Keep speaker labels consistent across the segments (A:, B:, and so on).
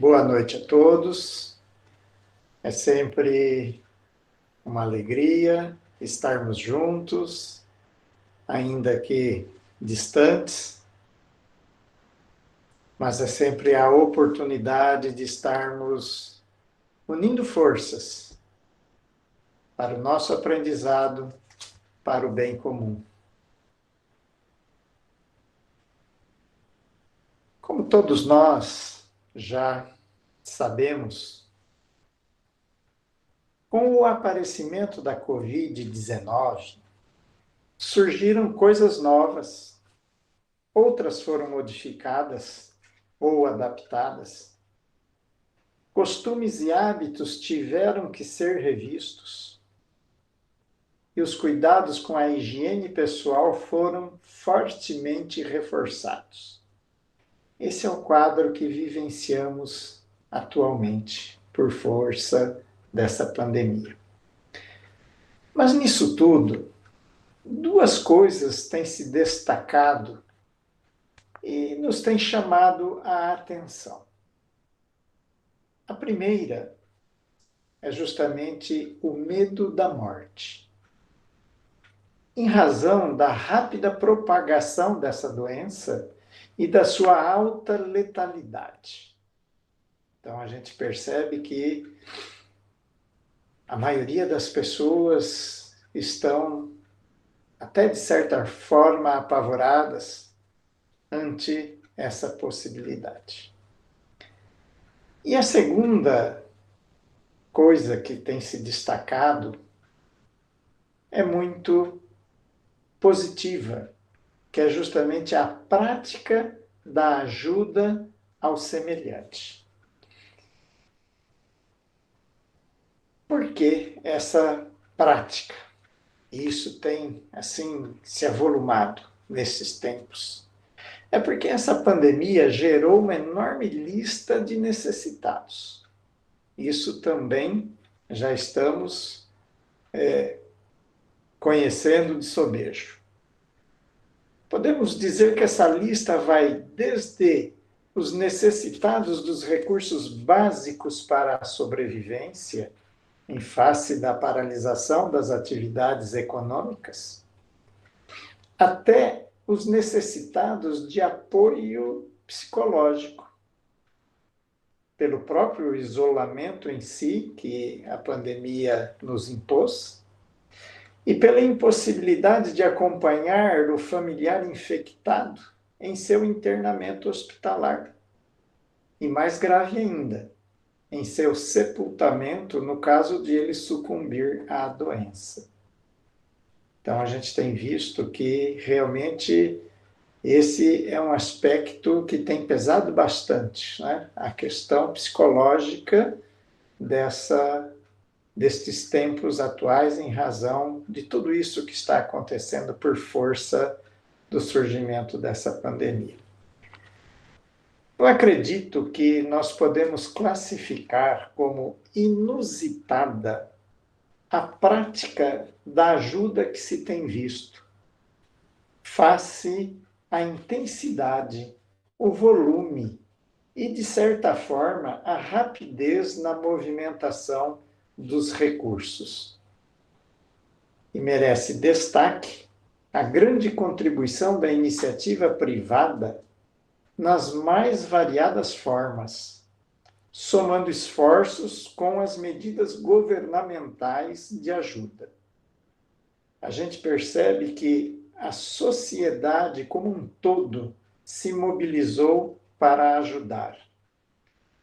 A: Boa noite a todos. É sempre uma alegria estarmos juntos, ainda que distantes, mas é sempre a oportunidade de estarmos unindo forças para o nosso aprendizado, para o bem comum. Como todos nós já sabemos, com o aparecimento da Covid-19, surgiram coisas novas. Outras foram modificadas ou adaptadas. Costumes e hábitos tiveram que ser revistos. E os cuidados com a higiene pessoal foram fortemente reforçados. Esse é o quadro que vivenciamos atualmente, por força dessa pandemia. Mas nisso tudo, duas coisas têm se destacado e nos têm chamado a atenção. A primeira é justamente o medo da morte. Em razão da rápida propagação dessa doença e da sua alta letalidade. Então, a gente percebe que a maioria das pessoas estão, até de certa forma, apavoradas ante essa possibilidade. E a segunda coisa que tem se destacado é muito positiva, que é justamente a prática da ajuda ao semelhante. Por que essa prática? Isso tem, assim, se avolumado nesses tempos. É porque essa pandemia gerou uma enorme lista de necessitados. Isso também já estamos conhecendo de sobejo. Podemos dizer que essa lista vai desde os necessitados dos recursos básicos para a sobrevivência, em face da paralisação das atividades econômicas, até os necessitados de apoio psicológico, pelo próprio isolamento em si, que a pandemia nos impôs, e pela impossibilidade de acompanhar o familiar infectado em seu internamento hospitalar. E mais grave ainda, em seu sepultamento no caso de ele sucumbir à doença. Então a gente tem visto que realmente esse é um aspecto que tem pesado bastante, né? A questão psicológica destes tempos atuais em razão de tudo isso que está acontecendo por força do surgimento dessa pandemia. Eu acredito que nós podemos classificar como inusitada a prática da ajuda que se tem visto, face à intensidade, o volume e, de certa forma, a rapidez na movimentação dos recursos. E merece destaque a grande contribuição da iniciativa privada nas mais variadas formas, somando esforços com as medidas governamentais de ajuda. A gente percebe que a sociedade como um todo se mobilizou para ajudar.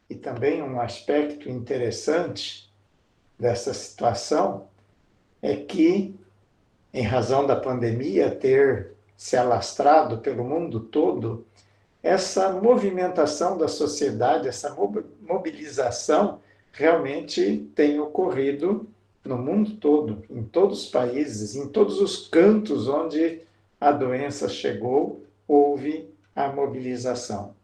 A: E também um aspecto interessante dessa situação é que, em razão da pandemia ter se alastrado pelo mundo todo, essa movimentação da sociedade, essa mobilização, realmente tem ocorrido no mundo todo, em todos os países, em todos os cantos onde a doença chegou, houve a mobilização.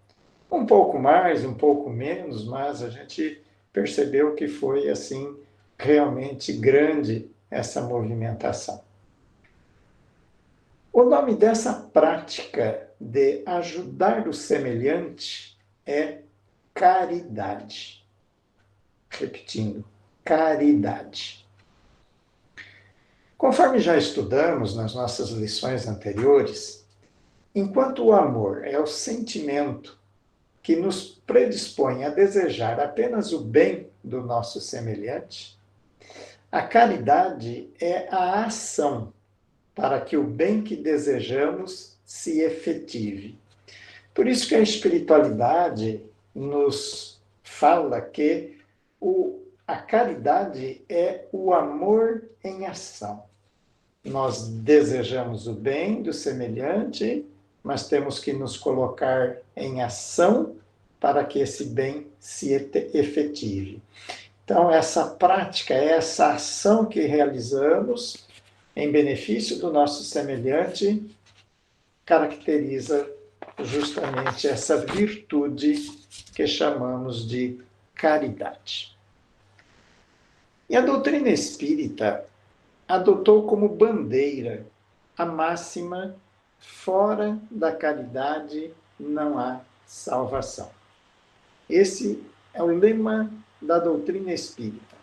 A: Um pouco mais, um pouco menos, mas a gente percebeu que foi assim realmente grande essa movimentação. O nome dessa prática de ajudar o semelhante é caridade. Repetindo, caridade. Conforme já estudamos nas nossas lições anteriores, enquanto o amor é o sentimento que nos predispõe a desejar apenas o bem do nosso semelhante, a caridade é a ação para que o bem que desejamos se efetive. Por isso que a espiritualidade nos fala que a caridade é o amor em ação. Nós desejamos o bem do semelhante, mas temos que nos colocar em ação para que esse bem se efetive. Então, essa prática, essa ação que realizamos em benefício do nosso semelhante, caracteriza justamente essa virtude que chamamos de caridade. E a doutrina espírita adotou como bandeira a máxima: fora da caridade não há salvação. Esse é o lema da doutrina espírita.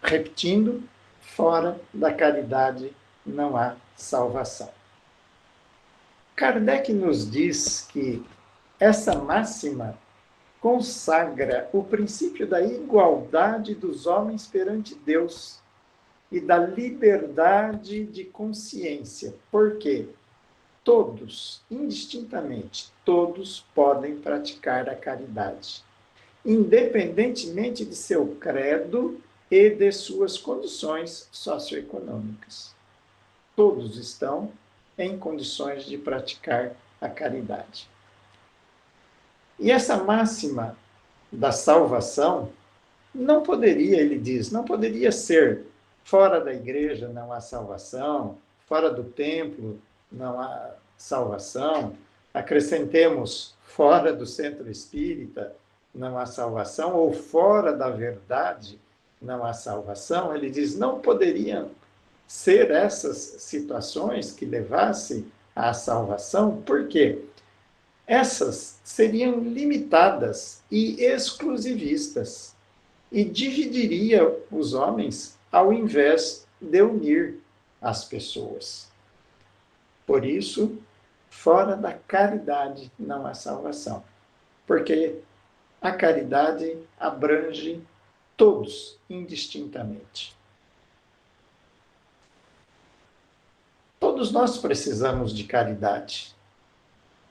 A: Repetindo, fora da caridade não há salvação. Kardec nos diz que essa máxima consagra o princípio da igualdade dos homens perante Deus e da liberdade de consciência, porque todos, indistintamente, todos podem praticar a caridade, independentemente de seu credo e de suas condições socioeconômicas. Todos estão em condições de praticar a caridade. E essa máxima da salvação não poderia, ele diz, não poderia ser fora da igreja não há salvação, fora do templo não há salvação, acrescentemos fora do centro espírita não há salvação, ou fora da verdade não há salvação. Ele diz, não poderiam ser essas situações que levassem à salvação, por quê? Essas seriam limitadas e exclusivistas e dividiria os homens ao invés de unir as pessoas. Por isso, fora da caridade não há salvação, porque a caridade abrange todos indistintamente. Todos nós precisamos de caridade.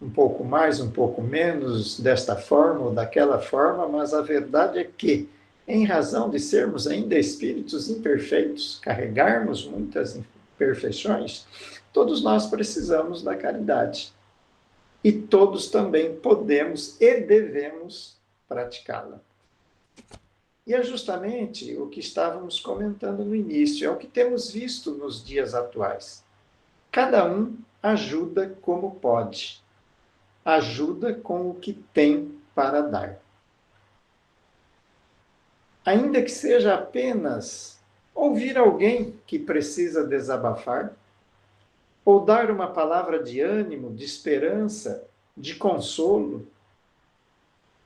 A: Um pouco mais, um pouco menos, desta forma ou daquela forma, mas a verdade é que, em razão de sermos ainda espíritos imperfeitos, carregarmos muitas imperfeições, todos nós precisamos da caridade. E todos também podemos e devemos praticá-la. E é justamente o que estávamos comentando no início, é o que temos visto nos dias atuais. Cada um ajuda como pode, ajuda com o que tem para dar. Ainda que seja apenas ouvir alguém que precisa desabafar, ou dar uma palavra de ânimo, de esperança, de consolo,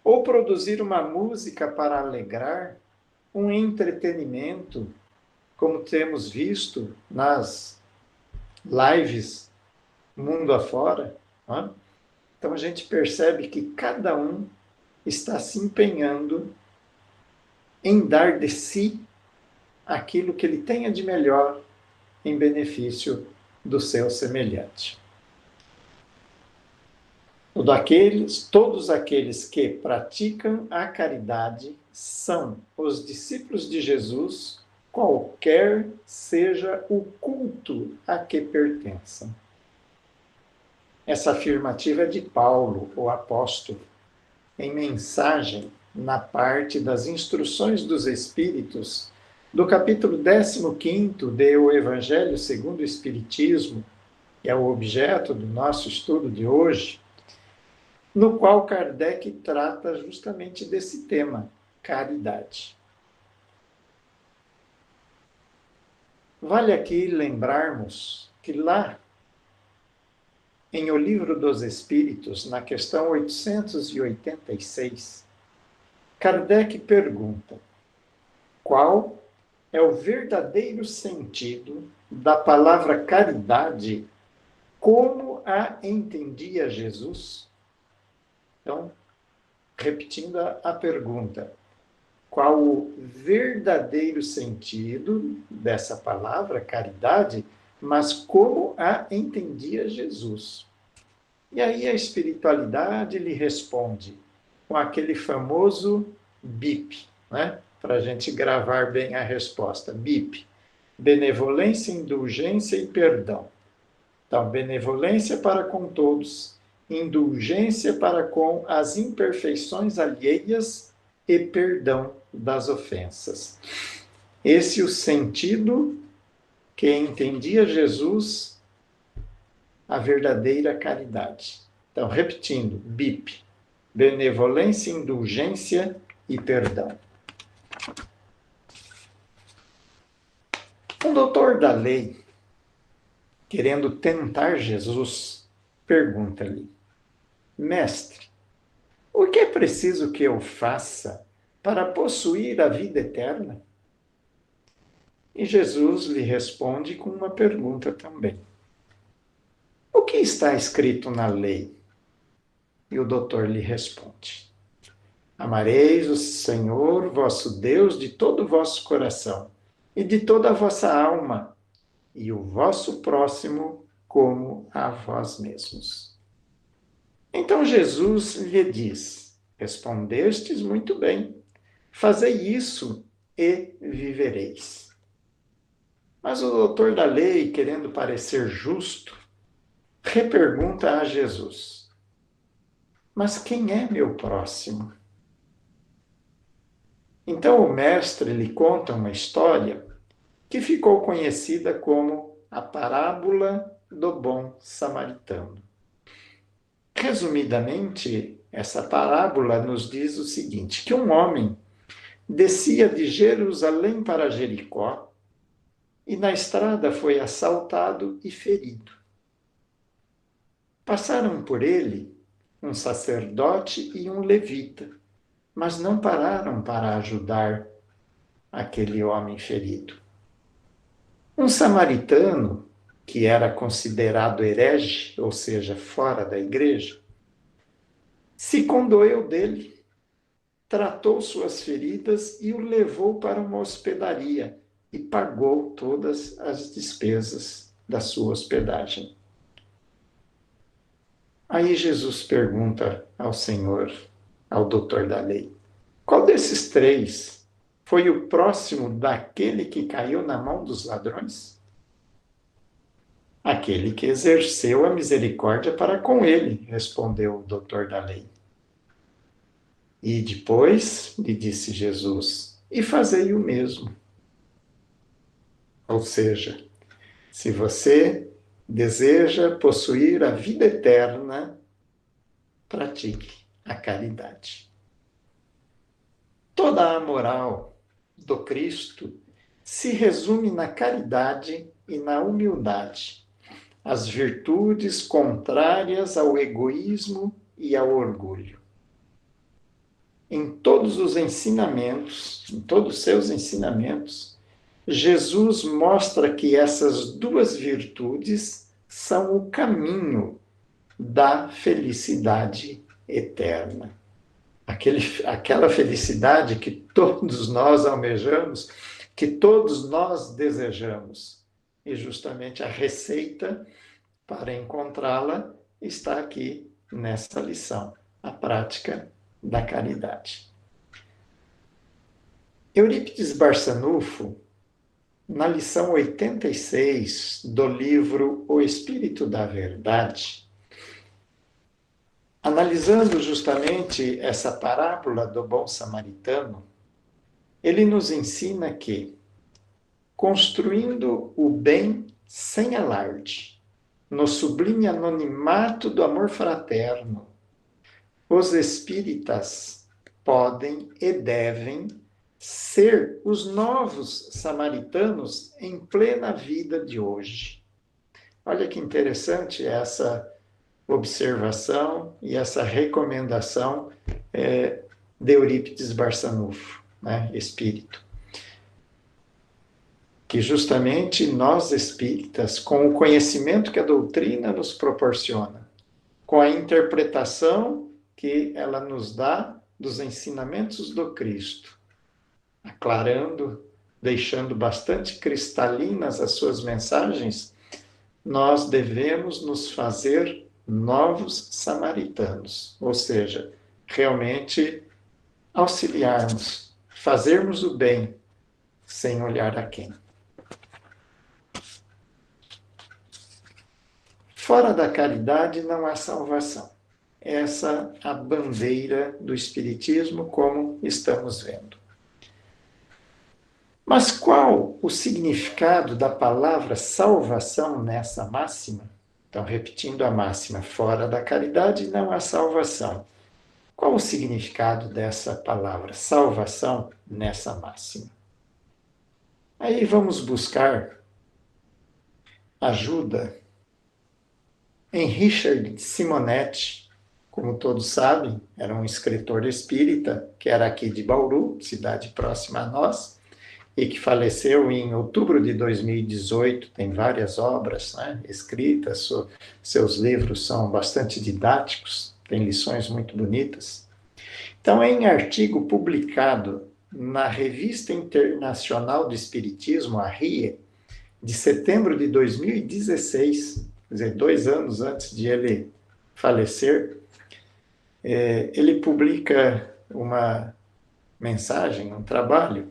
A: ou produzir uma música para alegrar, um entretenimento, como temos visto nas lives mundo afora. Não? Então a gente percebe que cada um está se empenhando em dar de si aquilo que ele tenha de melhor em benefício do seu semelhante. Todos aqueles que praticam a caridade são os discípulos de Jesus, qualquer seja o culto a que pertençam. Essa afirmativa é de Paulo, o apóstolo, em mensagem na parte das instruções dos Espíritos, do capítulo 15 de O Evangelho segundo o Espiritismo, que é o objeto do nosso estudo de hoje, no qual Kardec trata justamente desse tema, caridade. Vale aqui lembrarmos que lá, em O Livro dos Espíritos, na questão 886, Kardec pergunta: qual é o verdadeiro sentido da palavra caridade como a entendia Jesus? Então, repetindo a pergunta, qual o verdadeiro sentido dessa palavra, caridade, mas como a entendia Jesus? E aí a espiritualidade lhe responde com aquele famoso BIP, né? Para a gente gravar bem a resposta. BIP, benevolência, indulgência e perdão. Então, benevolência para com todos, indulgência para com as imperfeições alheias e perdão das ofensas. Esse é o sentido que entendia Jesus a verdadeira caridade. Então, repetindo, BIP, benevolência, indulgência e perdão. Um doutor da lei, querendo tentar Jesus, pergunta-lhe: Mestre, o que é preciso que eu faça para possuir a vida eterna? E Jesus lhe responde com uma pergunta também: O que está escrito na lei? E o doutor lhe responde: Amareis o Senhor, vosso Deus, de todo o vosso coração e de toda a vossa alma, e o vosso próximo como a vós mesmos. Então Jesus lhe diz: Respondestes muito bem, fazei isso e vivereis. Mas o doutor da lei, querendo parecer justo, repergunta a Jesus: Mas quem é meu próximo? Então o mestre lhe conta uma história que ficou conhecida como a parábola do bom samaritano. Resumidamente, essa parábola nos diz o seguinte: que um homem descia de Jerusalém para Jericó e na estrada foi assaltado e ferido. Passaram por ele um sacerdote e um levita, mas não pararam para ajudar aquele homem ferido. Um samaritano, que era considerado herege, ou seja, fora da igreja, se condoeu dele, tratou suas feridas e o levou para uma hospedaria e pagou todas as despesas da sua hospedagem. Aí Jesus pergunta ao Senhor, ao doutor da lei: qual desses três foi o próximo daquele que caiu na mão dos ladrões? Aquele que exerceu a misericórdia para com ele, respondeu o doutor da lei. E depois lhe disse Jesus: e fazei o mesmo. Ou seja, se você deseja possuir a vida eterna, pratique a caridade. Toda a moral do Cristo se resume na caridade e na humildade, as virtudes contrárias ao egoísmo e ao orgulho. Em todos os ensinamentos, em todos os seus ensinamentos, Jesus mostra que essas duas virtudes são o caminho da felicidade eterna. Aquela felicidade que todos nós almejamos, que todos nós desejamos. E justamente a receita para encontrá-la está aqui nessa lição, a prática da caridade. Eurípides Barçanufo, na lição 86 do livro O Espírito da Verdade, analisando justamente essa parábola do bom samaritano, ele nos ensina que, construindo o bem sem alarde, no sublime anonimato do amor fraterno, os espíritas podem e devem ser os novos samaritanos em plena vida de hoje. Olha que interessante essa observação e essa recomendação de Eurípides Barçanufo, né, espírito. Que justamente nós espíritas, com o conhecimento que a doutrina nos proporciona, com a interpretação que ela nos dá dos ensinamentos do Cristo, aclarando, deixando bastante cristalinas as suas mensagens, nós devemos nos fazer novos samaritanos, ou seja, realmente auxiliarmos, fazermos o bem sem olhar a quem. Fora da caridade não há salvação. Essa é a bandeira do Espiritismo, como estamos vendo. Mas qual o significado da palavra salvação nessa máxima? Então, repetindo a máxima, fora da caridade não há salvação. Qual o significado dessa palavra salvação nessa máxima? Aí vamos buscar ajuda em Richard Simonetti, como todos sabem, era um escritor espírita, que era aqui de Bauru, cidade próxima a nós, e que faleceu em outubro de 2018, tem várias obras, né, escritas, seus livros são bastante didáticos, tem lições muito bonitas. Então, em artigo publicado na Revista Internacional do Espiritismo, a RIE, de setembro de 2016, quer dizer, 2 anos antes de ele falecer, ele publica uma mensagem, um trabalho,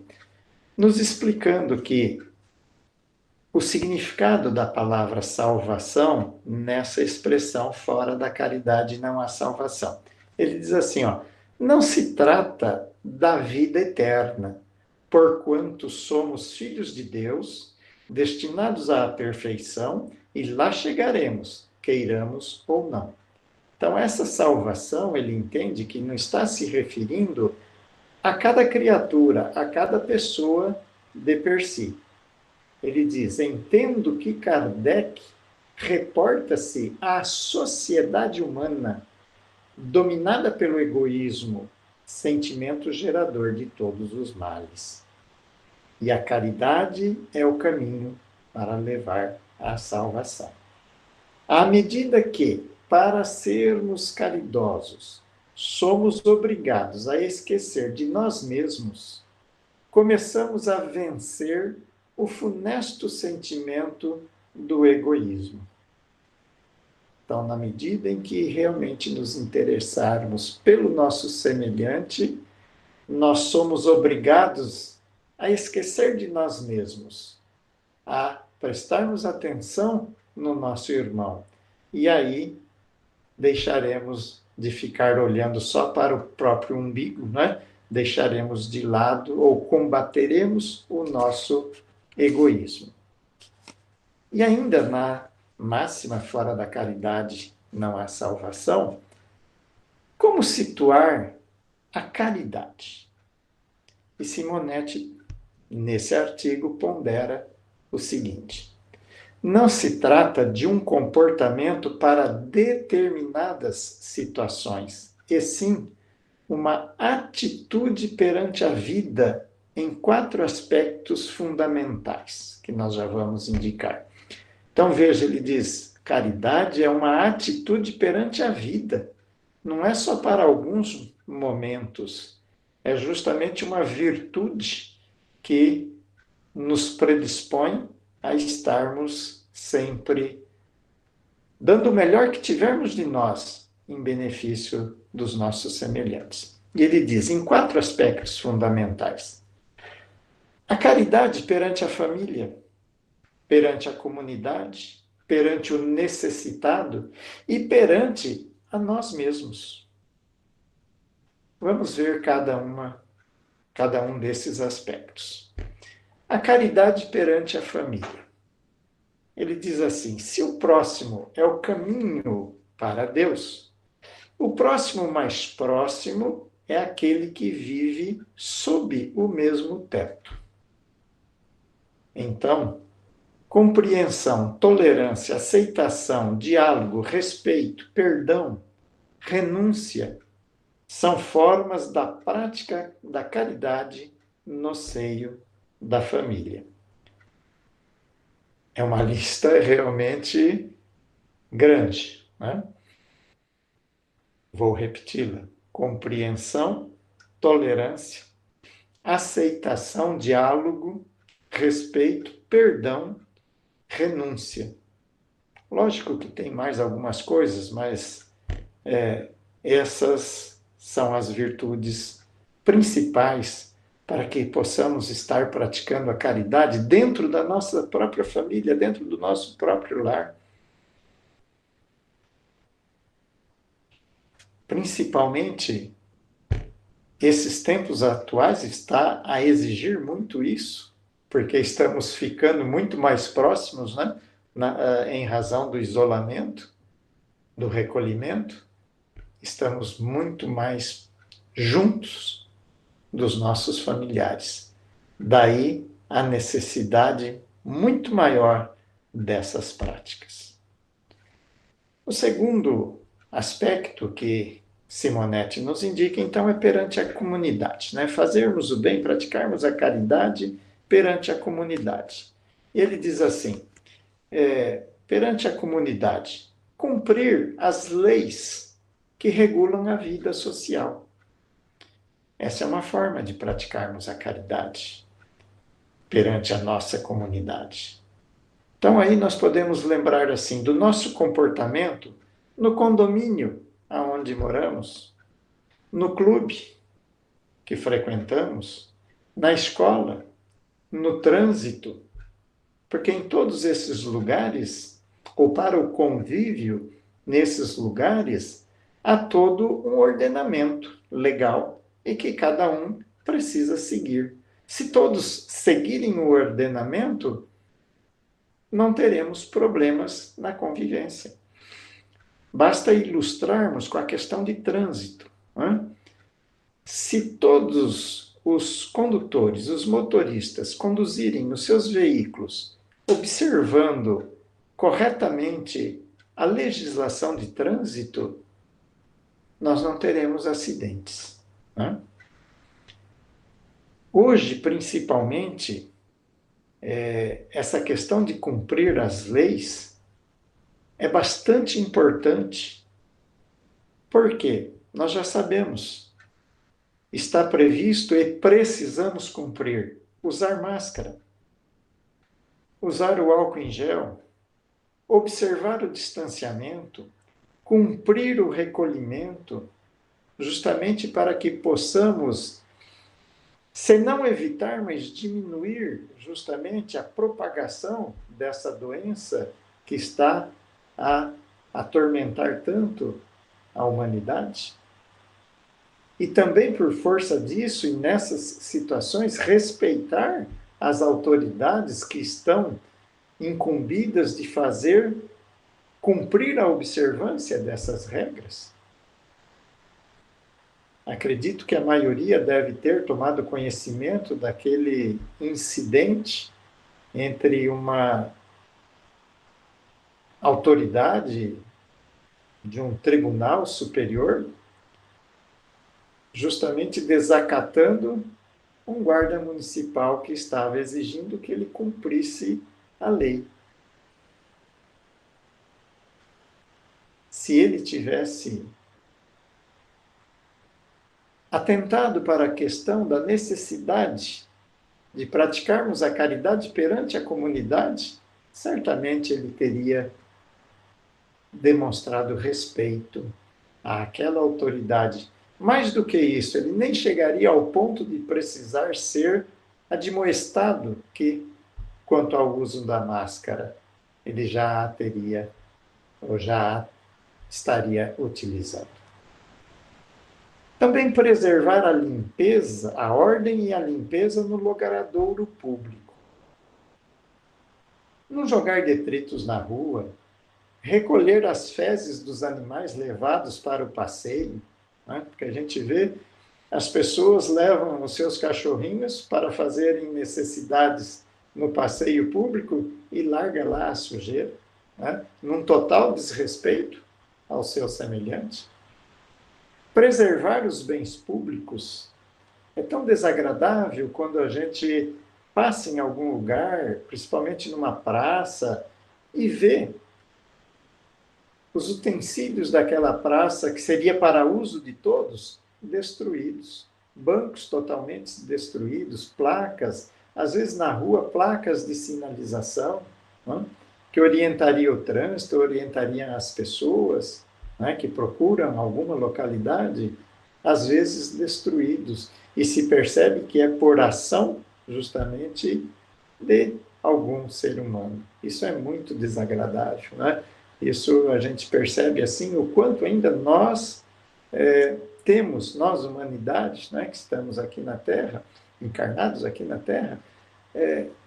A: nos explicando que o significado da palavra salvação nessa expressão fora da caridade não há salvação. Ele diz assim, ó, não se trata da vida eterna, porquanto somos filhos de Deus, destinados à perfeição, e lá chegaremos, queiramos ou não. Então, essa salvação, ele entende que não está se referindo a cada criatura, a cada pessoa de per si. Ele diz, entendo que Kardec reporta-se à sociedade humana dominada pelo egoísmo, sentimento gerador de todos os males. E a caridade é o caminho para levar à salvação. À medida que, para sermos caridosos, somos obrigados a esquecer de nós mesmos, começamos a vencer o funesto sentimento do egoísmo. Então, na medida em que realmente nos interessarmos pelo nosso semelhante, nós somos obrigados a esquecer de nós mesmos, a prestarmos atenção no nosso irmão. E aí deixaremos de ficar olhando só para o próprio umbigo, né? Deixaremos de lado ou combateremos o nosso egoísmo. E ainda na máxima fora da caridade não há salvação, como situar a caridade? E Simonetti, nesse artigo, pondera o seguinte: não se trata de um comportamento para determinadas situações, e sim uma atitude perante a vida em 4 aspectos fundamentais, que nós já vamos indicar. Então, veja, ele diz, caridade é uma atitude perante a vida, não é só para alguns momentos, é justamente uma virtude que nos predispõe a estarmos sempre dando o melhor que tivermos de nós em benefício dos nossos semelhantes. E ele diz, em 4 aspectos fundamentais. A caridade perante a família, perante a comunidade, perante o necessitado e perante a nós mesmos. Vamos ver cada um desses aspectos. A caridade perante a família. Ele diz assim, se o próximo é o caminho para Deus, o próximo mais próximo é aquele que vive sob o mesmo teto. Então, compreensão, tolerância, aceitação, diálogo, respeito, perdão, renúncia, são formas da prática da caridade no seio da família. É uma lista realmente grande, né? Vou repeti-la: compreensão, tolerância, aceitação, diálogo, respeito, perdão, renúncia. Lógico que tem mais algumas coisas, mas essas são as virtudes principais para que possamos estar praticando a caridade dentro da nossa própria família, dentro do nosso próprio lar. Principalmente, esses tempos atuais está a exigir muito isso, porque estamos ficando muito mais próximos, né? Em razão do isolamento, do recolhimento, estamos muito mais juntos dos nossos familiares. Daí a necessidade muito maior dessas práticas. O segundo aspecto que Simonetti nos indica, então, é perante a comunidade, né? Fazermos o bem, praticarmos a caridade perante a comunidade. Ele diz assim, perante a comunidade, cumprir as leis que regulam a vida social. Essa é uma forma de praticarmos a caridade perante a nossa comunidade. Então aí nós podemos lembrar assim do nosso comportamento no condomínio aonde moramos, no clube que frequentamos, na escola, no trânsito, porque em todos esses lugares, ou para o convívio nesses lugares, há todo um ordenamento legal e que cada um precisa seguir. Se todos seguirem o ordenamento, não teremos problemas na convivência. Basta ilustrarmos com a questão de trânsito. Né? Se todos os condutores, os motoristas, conduzirem os seus veículos observando corretamente a legislação de trânsito, nós não teremos acidentes. Né? Hoje, principalmente, essa questão de cumprir as leis é bastante importante. Por quê? Nós já sabemos. Está previsto e precisamos cumprir. Usar máscara, usar o álcool em gel, observar o distanciamento, cumprir o recolhimento, justamente para que possamos, se não evitar, mas diminuir justamente a propagação dessa doença que está a atormentar tanto a humanidade. E também por força disso, e nessas situações, respeitar as autoridades que estão incumbidas de fazer cumprir a observância dessas regras. Acredito que a maioria deve ter tomado conhecimento daquele incidente entre uma autoridade de um tribunal superior, justamente desacatando um guarda municipal que estava exigindo que ele cumprisse a lei. Se ele tivesse atentado para a questão da necessidade de praticarmos a caridade perante a comunidade, certamente ele teria demonstrado respeito àquela autoridade. Mais do que isso, ele nem chegaria ao ponto de precisar ser admoestado que, quanto ao uso da máscara, ele já a teria ou já a estaria utilizando. Também preservar a limpeza, a ordem e a limpeza no logradouro público. Não jogar detritos na rua, recolher as fezes dos animais levados para o passeio, né? Porque a gente vê as pessoas levam os seus cachorrinhos para fazerem necessidades no passeio público e larga lá a sujeira, né? Num total desrespeito ao seu semelhante. Preservar os bens públicos é tão desagradável quando a gente passa em algum lugar, principalmente numa praça, e vê os utensílios daquela praça, que seria para uso de todos, destruídos. Bancos totalmente destruídos, placas, às vezes na rua, placas de sinalização, não? Que orientaria o trânsito, orientaria as pessoas, né, que procuram alguma localidade, às vezes destruídos. E se percebe que é por ação, justamente, de algum ser humano. Isso é muito desagradável, né? Isso a gente percebe assim o quanto ainda nós temos, nós humanidade, né, que estamos aqui na Terra, encarnados aqui na Terra,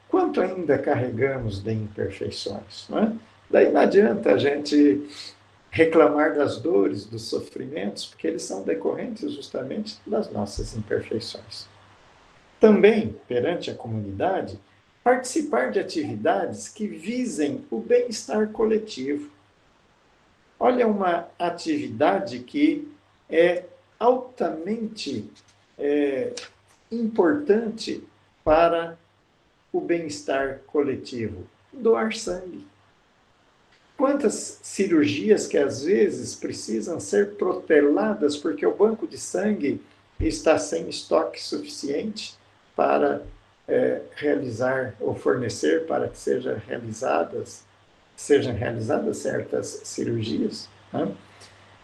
A: quanto ainda carregamos de imperfeições, né? Daí não adianta a gente reclamar das dores, dos sofrimentos, porque eles são decorrentes justamente das nossas imperfeições. Também, perante a comunidade, participar de atividades que visem o bem-estar coletivo. Olha, uma atividade que é altamente importante para o bem-estar coletivo: doar sangue. Quantas cirurgias que às vezes precisam ser proteladas porque o banco de sangue está sem estoque suficiente para realizar ou fornecer para que sejam realizadas certas cirurgias, né?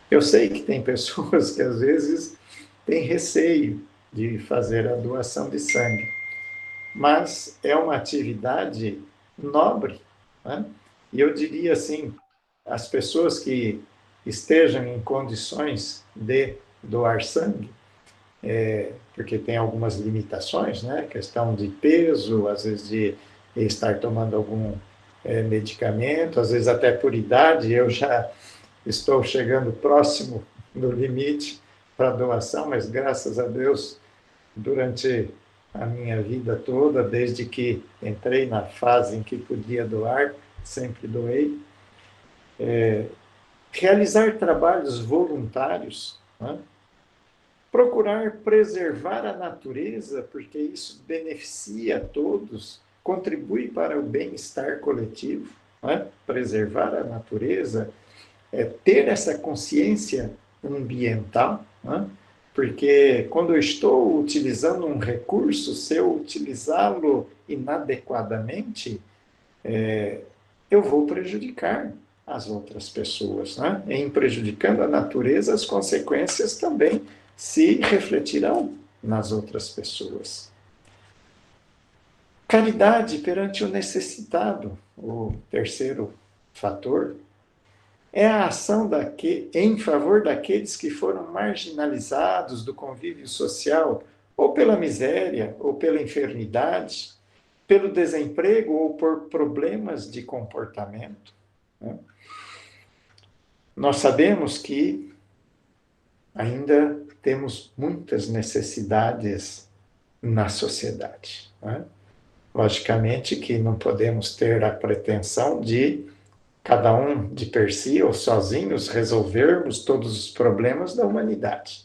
A: Eu sei que tem pessoas que às vezes têm receio de fazer a doação de sangue, mas é uma atividade nobre, né? E eu diria assim, as pessoas que estejam em condições de doar sangue, porque tem algumas limitações, né? Questão de peso, às vezes de estar tomando algum medicamento, às vezes até por idade, eu já estou chegando próximo do limite para doação, mas graças a Deus, durante a minha vida toda, desde que entrei na fase em que podia doar, sempre doei. Realizar trabalhos voluntários, né? Procurar preservar a natureza, porque isso beneficia a todos, contribui para o bem-estar coletivo, né? Preservar a natureza é ter essa consciência ambiental, né? Porque quando eu estou utilizando um recurso, se eu utilizá-lo inadequadamente, eu vou prejudicar as outras pessoas, né? Em prejudicando a natureza, as consequências também se refletirão nas outras pessoas. Caridade perante o necessitado, o terceiro fator, é a ação em favor daqueles que foram marginalizados do convívio social, ou pela miséria, ou pela enfermidade, pelo desemprego ou por problemas de comportamento, né? Nós sabemos que ainda temos muitas necessidades na sociedade, né? Logicamente que não podemos ter a pretensão de cada um de per si ou sozinhos resolvermos todos os problemas da humanidade.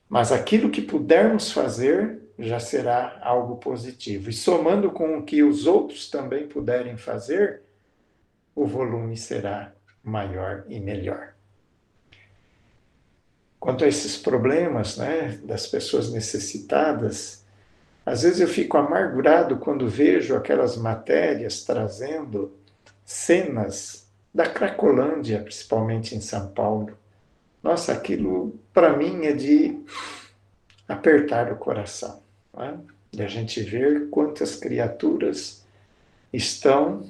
A: Mas aquilo que pudermos fazer já será algo positivo. E somando com o que os outros também puderem fazer, o volume será maior e melhor. Quanto a esses problemas, né, das pessoas necessitadas, às vezes eu fico amargurado quando vejo aquelas matérias trazendo cenas da Cracolândia, principalmente em São Paulo. Nossa, aquilo para mim é de apertar o coração, né? De a gente ver quantas criaturas estão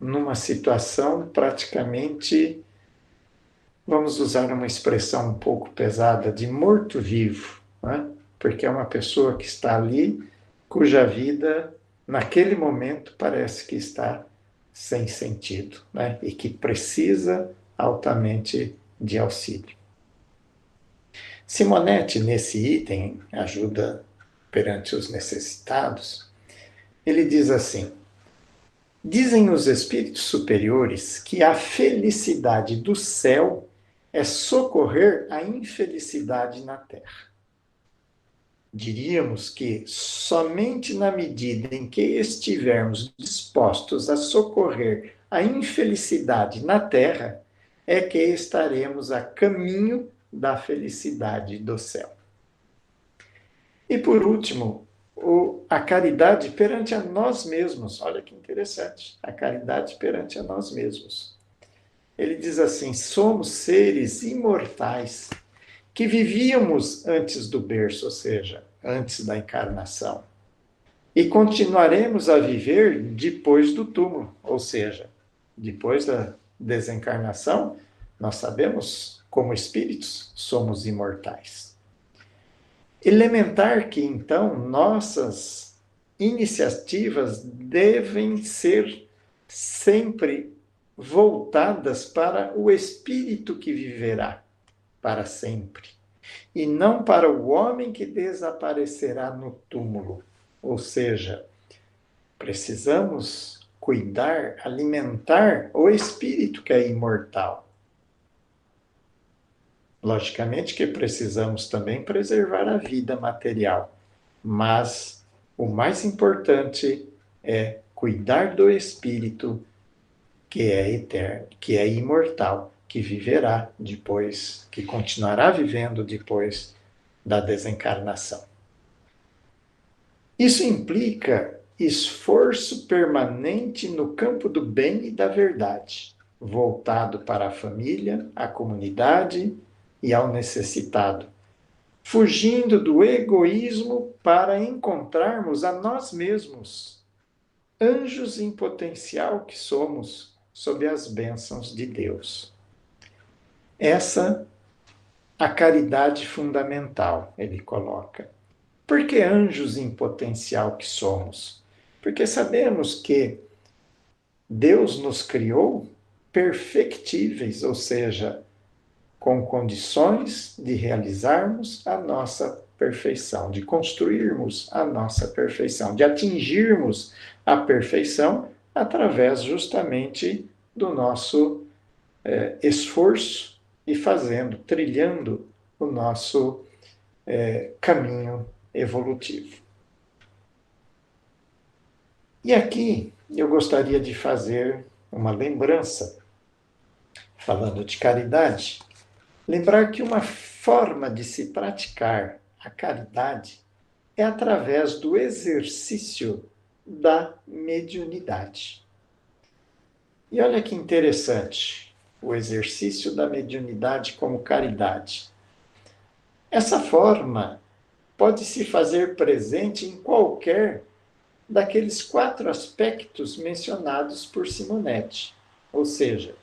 A: numa situação praticamente, vamos usar uma expressão um pouco pesada, de morto-vivo, né? Porque é uma pessoa que está ali, cuja vida, naquele momento, parece que está sem sentido, né? E que precisa altamente de auxílio. Simonetti, nesse item, ajuda perante os necessitados, ele diz assim: dizem os espíritos superiores que a felicidade do céu é socorrer a infelicidade na Terra. Diríamos que somente na medida em que estivermos dispostos a socorrer a infelicidade na Terra, é que estaremos a caminho da felicidade do céu. E por último, a caridade perante a nós mesmos. Olha que interessante, a caridade perante a nós mesmos. Ele diz assim: somos seres imortais que vivíamos antes do berço, ou seja, antes da encarnação. E continuaremos a viver depois do túmulo, ou seja, depois da desencarnação, nós sabemos, como espíritos, somos imortais. Elementar que, então, nossas iniciativas devem ser sempre voltadas para o espírito que viverá para sempre, e não para o homem que desaparecerá no túmulo. Ou seja, precisamos cuidar, alimentar o espírito que é imortal. Logicamente que precisamos também preservar a vida material, mas o mais importante é cuidar do espírito que é eterno, que é imortal, que viverá depois, que continuará vivendo depois da desencarnação. Isso implica esforço permanente no campo do bem e da verdade, voltado para a família, a comunidade e ao necessitado, fugindo do egoísmo para encontrarmos a nós mesmos, anjos em potencial que somos, sob as bênçãos de Deus. Essa a caridade fundamental, ele coloca. Por que anjos em potencial que somos? Porque sabemos que Deus nos criou perfectíveis, ou seja, com condições de realizarmos a nossa perfeição, de construirmos a nossa perfeição, de atingirmos a perfeição através justamente do nosso esforço e trilhando o nosso caminho evolutivo. E aqui eu gostaria de fazer uma lembrança, falando de caridade, lembrar que uma forma de se praticar a caridade é através do exercício da mediunidade. E olha que interessante, o exercício da mediunidade como caridade. Essa forma pode se fazer presente em qualquer daqueles 4 aspectos mencionados por Simonetti, ou seja,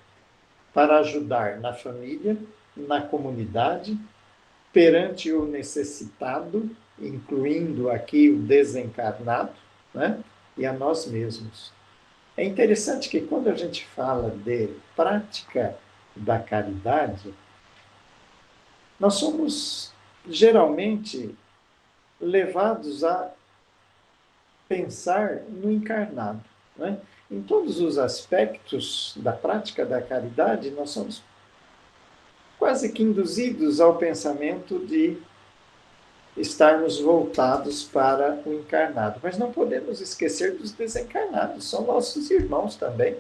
A: para ajudar na família, na comunidade, perante o necessitado, incluindo aqui o desencarnado, né? E a nós mesmos. É interessante que quando a gente fala de prática da caridade, nós somos geralmente levados a pensar no encarnado, né? Em todos os aspectos da prática da caridade, nós somos quase que induzidos ao pensamento de estarmos voltados para o encarnado. Mas não podemos esquecer dos desencarnados, são nossos irmãos também.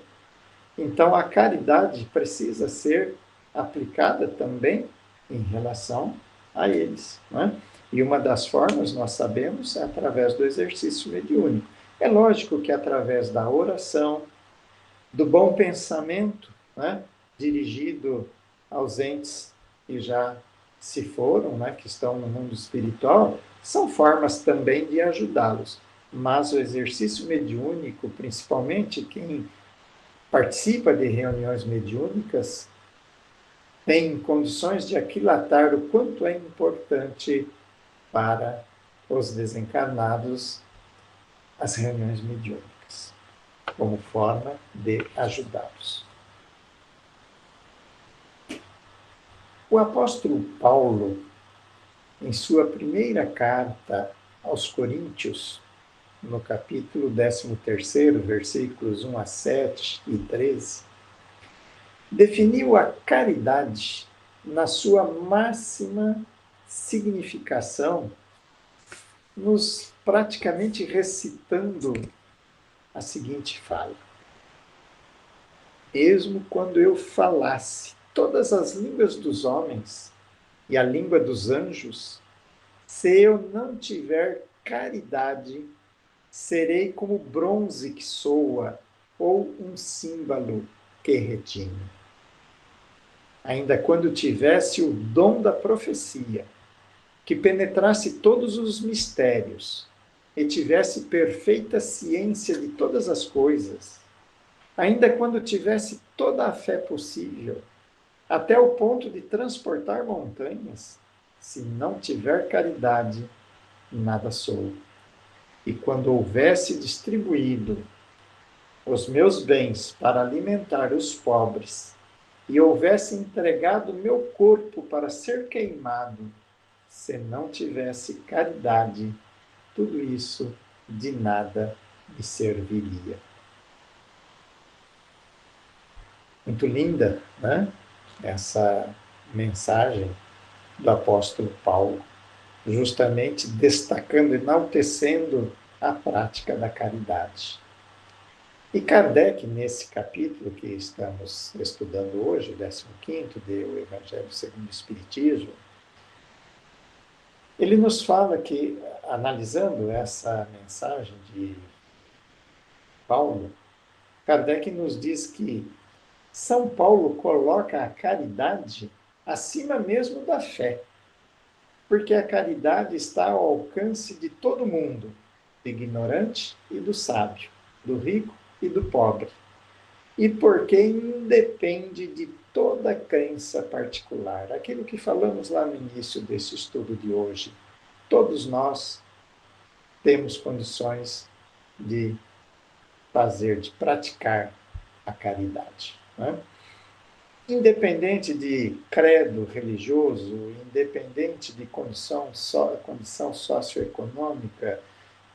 A: Então, a caridade precisa ser aplicada também em relação a eles, né? E uma das formas, nós sabemos, é através do exercício mediúnico. É lógico que através da oração, do bom pensamento, né, dirigido aos entes que já se foram, né, que estão no mundo espiritual, são formas também de ajudá-los. Mas o exercício mediúnico, principalmente quem participa de reuniões mediúnicas, tem condições de aquilatar o quanto é importante para os desencarnados as reuniões mediúnicas, como forma de ajudá-los. O apóstolo Paulo, em sua primeira carta aos Coríntios, no capítulo 13, versículos 1 a 7 e 13, definiu a caridade na sua máxima significação, nos praticamente recitando a seguinte fala: mesmo quando eu falasse todas as línguas dos homens e a língua dos anjos, se eu não tiver caridade, serei como bronze que soa ou um símbolo que retine. Ainda quando tivesse o dom da profecia, que penetrasse todos os mistérios e tivesse perfeita ciência de todas as coisas, ainda quando tivesse toda a fé possível, até o ponto de transportar montanhas, se não tiver caridade, nada sou. E quando houvesse distribuído os meus bens para alimentar os pobres, e houvesse entregado meu corpo para ser queimado, se não tivesse caridade, tudo isso de nada me serviria. Muito linda, né? Essa mensagem do apóstolo Paulo, justamente destacando, enaltecendo a prática da caridade. E Kardec, nesse capítulo que estamos estudando hoje, o 15º, do Evangelho segundo o Espiritismo, ele nos fala que, analisando essa mensagem de Paulo, Kardec nos diz que São Paulo coloca a caridade acima mesmo da fé, porque a caridade está ao alcance de todo mundo, do ignorante e do sábio, do rico e do pobre, e porque independe de toda crença particular. Aquilo que falamos lá no início desse estudo de hoje, todos nós temos condições de fazer, de praticar a caridade, né? Independente de credo religioso, independente de condição socioeconômica,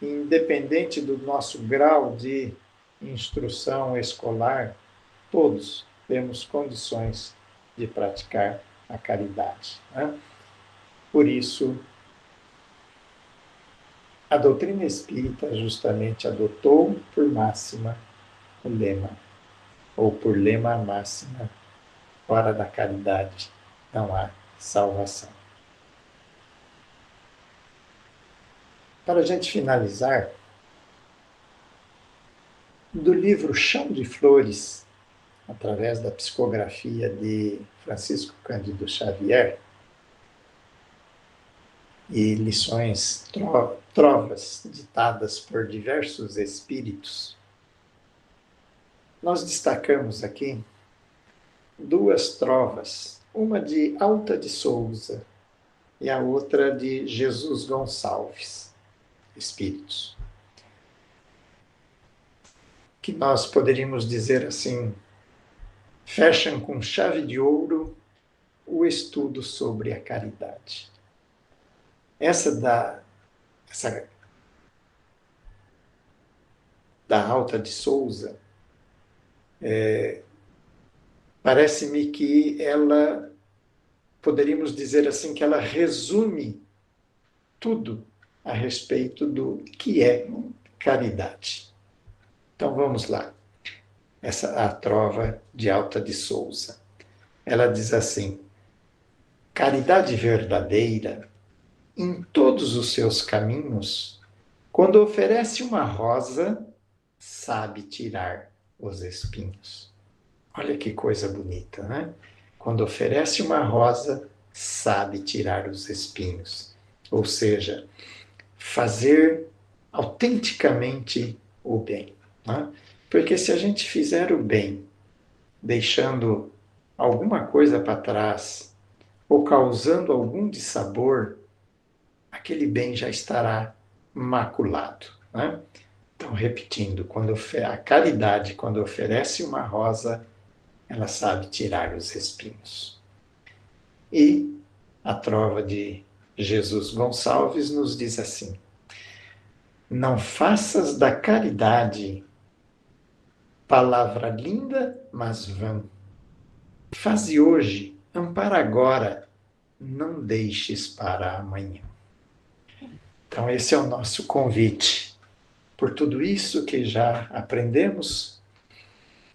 A: independente do nosso grau de instrução escolar, todos temos condições de praticar a caridade, né? Por isso, a doutrina espírita justamente adotou por máxima o lema, ou por lema máxima: fora da caridade não há salvação. Para a gente finalizar, do livro Chão de Flores, através da psicografia de Francisco Cândido Xavier, e lições, trovas ditadas por diversos espíritos, nós destacamos aqui duas trovas, uma de Alta de Souza e a outra de Jesus Gonçalves, espíritos, que nós poderíamos dizer assim, fecham com chave de ouro o estudo sobre a caridade. Essa da Alta de Souza, parece-me que ela, poderíamos dizer assim, que ela resume tudo a respeito do que é caridade. Então vamos lá. Essa é a trova de Alta de Souza. Ela diz assim: caridade verdadeira, em todos os seus caminhos, quando oferece uma rosa, sabe tirar os espinhos. Olha que coisa bonita, né? Quando oferece uma rosa, sabe tirar os espinhos. Ou seja, fazer autenticamente o bem, né? Porque se a gente fizer o bem, deixando alguma coisa para trás, ou causando algum dissabor, aquele bem já estará maculado, né? Então, repetindo, a caridade, quando oferece uma rosa, ela sabe tirar os espinhos. E a trova de Jesus Gonçalves nos diz assim: não faças da caridade palavra linda, mas vã. Faze hoje ampara agora, não deixes para amanhã. Então, esse é o nosso convite. Por tudo isso que já aprendemos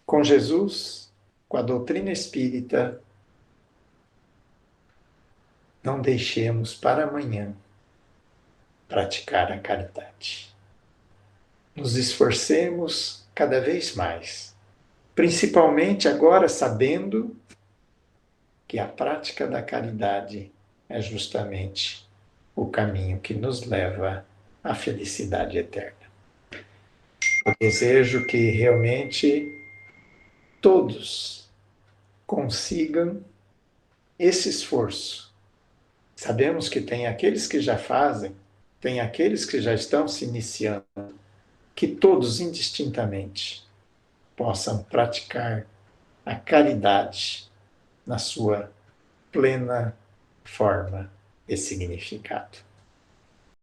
A: com Jesus, com a doutrina espírita, não deixemos para amanhã praticar a caridade. Nos esforcemos cada vez mais, principalmente agora sabendo que a prática da caridade é justamente o caminho que nos leva à felicidade eterna. Eu desejo que realmente todos consigam esse esforço. Sabemos que tem aqueles que já fazem, tem aqueles que já estão se iniciando, que todos indistintamente possam praticar a caridade na sua plena forma e significado.